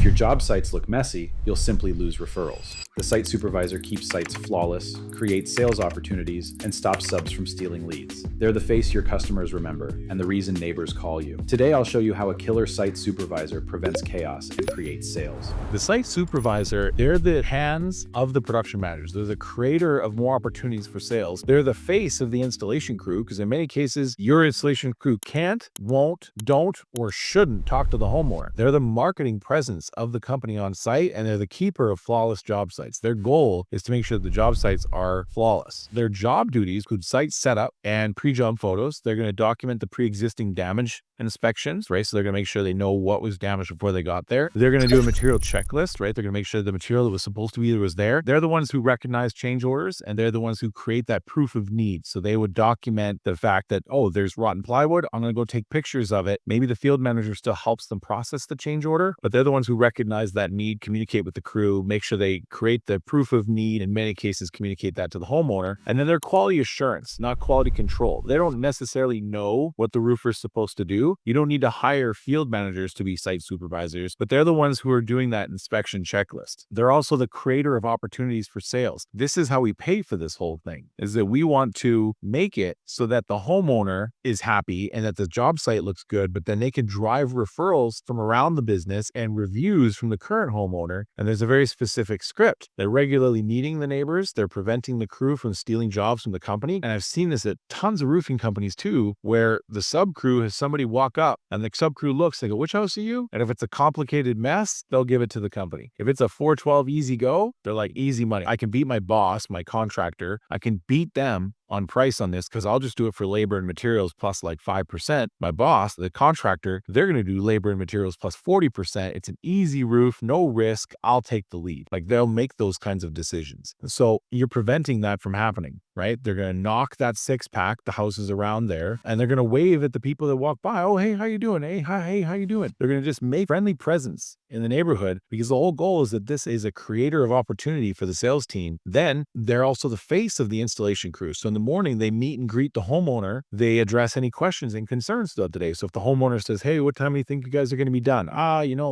your job sites look messy, you'll simply lose referrals. The site supervisor keeps sites flawless, creates sales opportunities, and stops subs from stealing leads. They're the face your customers remember, and the reason neighbors call you. Today, I'll show you how a killer site supervisor prevents chaos and creates sales. The site supervisor, they're the hands of the production managers. They're the creator of more opportunities for sales. They're the face of the installation crew, because in many cases, your installation crew can't, won't, don't, or shouldn't talk to the homeowner. They're the marketing presence of the company on site, and they're the keeper of flawless job sites. Their goal is to make sure the job sites are flawless. Their job duties include site setup and pre-job photos. They're going to document the pre-existing damage inspections, right? So they're going to make sure they know what was damaged before they got there. They're going to do a material checklist, right? They're going to make sure the material that was supposed to be there was there. They're the ones who recognize change orders, and they're the ones who create that proof of need. So they would document the fact that, oh, there's rotten plywood. I'm going to go take pictures of it. Maybe the field manager still helps them process the change order, but they're the ones who recognize that need, communicate with the crew, make sure they create the proof of need, in many cases communicate that to the homeowner. And then they're quality assurance, not quality control. They don't necessarily know what the roofer is supposed to do. You don't need to hire field managers to be site supervisors, but they're the ones who are doing that inspection checklist. They're also the creator of opportunities for sales. This is how we pay for this whole thing, is that we want to make it so that the homeowner is happy and that the job site looks good, but then they can drive referrals from around the business and reviews from the current homeowner. And there's a very specific script. They're regularly meeting the neighbors. They're preventing the crew from stealing jobs from the company. And I've seen this at tons of roofing companies too, where the sub crew has somebody walk up and the sub crew looks, they go, which house are you? And if it's a complicated mess, they'll give it to the company. If it's a 412 easy go, they're like, easy money. I can beat my boss, my contractor. I can beat them on price on this because I'll just do it for labor and materials plus like 5%. My boss, the contractor, they're going to do labor and materials plus 40%. It's an easy roof, no risk. I'll take the lead. Like they'll make those kinds of decisions. So you're preventing that from happening, right? They're going to knock that 6-pack, the houses around there, and they're going to wave at the people that walk by. Oh, hey, how you doing? Hey, hi, hey, how you doing? They're going to just make friendly presence in the neighborhood because the whole goal is that this is a creator of opportunity for the sales team. Then they're also the face of the installation crew. So in the morning, they meet and greet the homeowner. They address any questions and concerns throughout the day. So if the homeowner says, hey, what time do you think you guys are going to be done?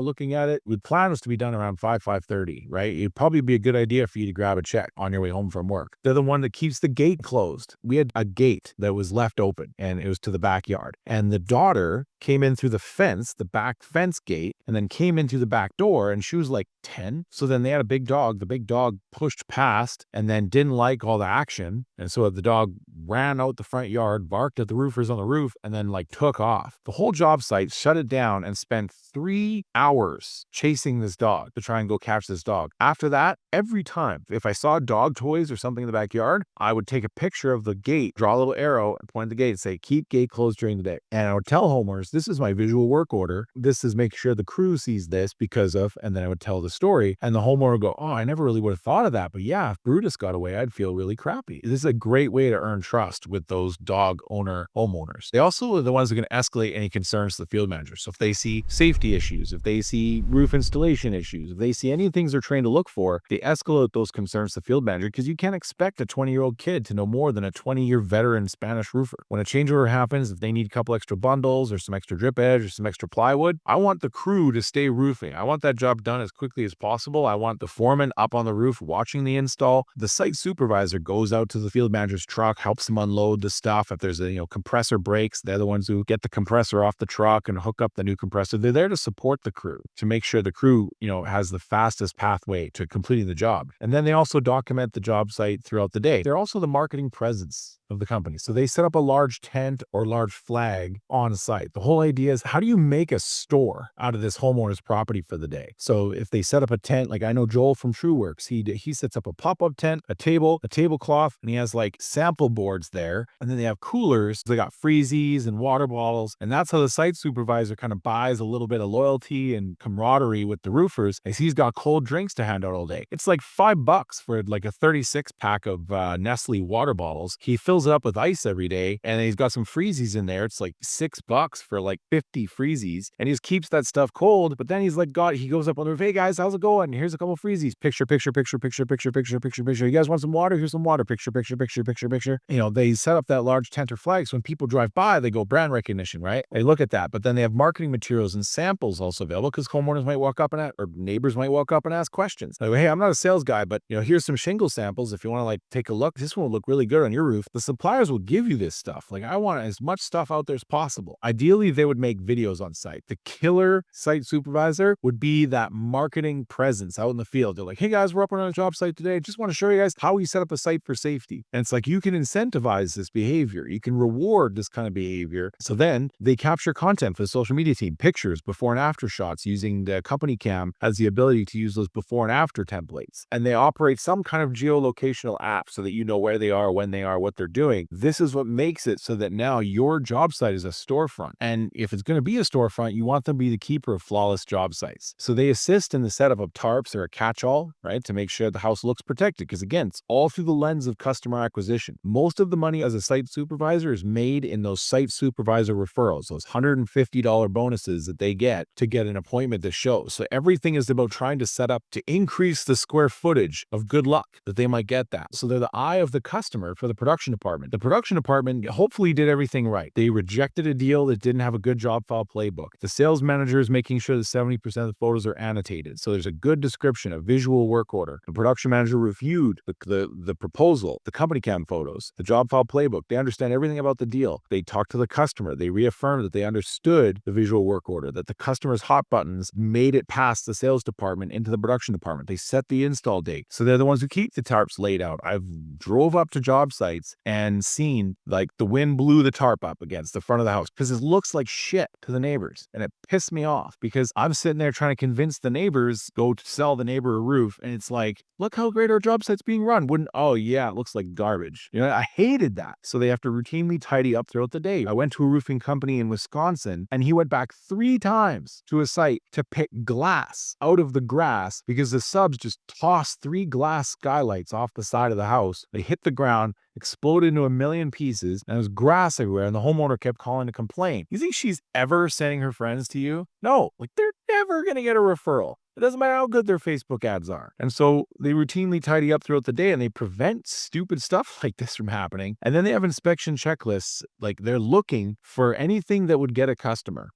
Looking at it, the plan was to be done around 5:30, right? It'd probably be a good idea for you to grab a check on your way home from work. They're the one that keeps the gate closed. We had a gate that was left open and it was to the backyard. And the daughter came in through the fence, the back fence gate, and then came into the back door, and she was like 10. So then they had a big dog. The big dog pushed past and then didn't like all the action. And so the dog ran out the front yard, barked at the roofers on the roof, and then took off. The whole job site shut it down and spent 3 hours chasing this dog to try and go catch this dog. After that, every time, if I saw dog toys or something in the backyard, I would take a picture of the gate, draw a little arrow, and point at the gate and say, keep gate closed during the day. And I would tell homeowners, this is my visual work order. This is make sure the crew sees this because of, and then I would tell the story. And the homeowner would go, oh, I never really would have thought of that. But yeah, if Brutus got away, I'd feel really crappy. This is a great way to earn trust with those dog owner homeowners. They also are the ones that are going to escalate any concerns to the field manager. So if they see safety issues, if they see roof installation issues, if they see any things they're trained to look for, they escalate those concerns to the field manager because you can't expect a 20-year-old kid to know more than a 20-year veteran Spanish roofer. When a change order happens, if they need a couple extra bundles or some extra drip edge or some extra plywood, I want the crew to stay roofing. I want that job done as quickly as possible. I want the foreman up on the roof watching the install. The site supervisor goes out to the field manager's truck, helps them unload the stuff. If there's a compressor breaks, they're the ones who get the compressor off the truck and hook up the new compressor. They're there to support the crew, to make sure the crew, has the fastest pathway to completing the job. And then they also document the job site throughout the day. They're also the marketing presence of the company. So they set up a large tent or large flag on site. The whole idea is, how do you make a store out of this homeowner's property for the day? So if they set up a tent, like I know Joel from TrueWorks, he sets up a pop-up tent, a table, a tablecloth, and he has sample boards there. And then they have coolers. They got freezies and water bottles. And that's how the site supervisor kind of buys a little bit of loyalty and camaraderie with the roofers, as he's got cold drinks to hand out all day. It's like $5 for a 36-pack of Nestle water bottles. He fills it up with ice every day, and he's got some freezies in there. It's like $6 for like 50 freezies, and he just keeps that stuff cold. But then he's like, God, he goes up on the roof, hey guys, how's it going? Here's a couple freezies. Picture, picture, picture, picture, picture, picture, picture, picture. You guys want some water? Here's some water. Picture, picture, picture, picture, picture. They set up that large tent or flag, so when people drive by, they go brand recognition, right? They look at that. But then they have marketing materials and samples also available, because homeowners might walk up and or neighbors might walk up and ask questions. Like, hey, I'm not a sales guy, but here's some shingle samples. If you want to like take a look, this one will look really good on your roof. The suppliers will give you this stuff. Like, I want as much stuff out there as possible. Ideally, they would make videos on site. The killer site supervisor would be that marketing presence out in the field. They're like, hey guys, we're up on a job site today. Just want to show you guys how we set up a site for safety. And it's like, you can incentivize this behavior. You can reward this kind of behavior. So then they capture content for the social media team, pictures, before and after shots, using the companycam has the ability to use those before and after templates. And they operate some kind of geolocational app so that you know where they are, when they are, what they're doing. This is what makes it so that now your job site is a storefront. And if it's going to be a storefront, you want them to be the keeper of flawless job sites. So they assist in the setup of tarps or a catch-all, right, to make sure the house looks protected. Because again, it's all through the lens of customer acquisition. Most of the money as a site supervisor is made in those site supervisor referrals, those $150 bonuses that they get to get an appointment to show. So everything is about trying to set up to increase the square footage of good luck that they might get that. So they're the eye of the customer for the production department. The production department hopefully did everything right. They rejected a deal that didn't have a good job file playbook. The sales manager is making sure that 70% of the photos are annotated. So there's a good description, a visual work order. The production manager reviewed the proposal, the company cam photos, the job file playbook. They understand everything about the deal. They talked to the customer. They reaffirmed that they understood the visual work order, that the customer's hot buttons made it past the sales department into the production department. They set the install date. So they're the ones who keep the tarps laid out. I've drove up to job sites and seen like the wind blew the tarp up against the front of the house because it looks like shit to the neighbors. And it pissed me off because I'm sitting there trying to convince the neighbors, go to sell the neighbor a roof. And it's like, look how great our job site's being run. Oh yeah, it looks like garbage. I hated that. So they have to routinely tidy up throughout the day. I went to a roofing company in Wisconsin and he went back 3 times to a site to pick glass out of the grass because the subs just tossed 3 glass skylights off the side of the house. They hit the ground, exploded into a million pieces, and there was grass everywhere, and the homeowner kept calling to complain. You think she's ever sending her friends to you? No, like they're never going to get a referral. It doesn't matter how good their Facebook ads are. And so they routinely tidy up throughout the day and they prevent stupid stuff like this from happening. And then they have inspection checklists. Like they're looking for anything that would get a customer.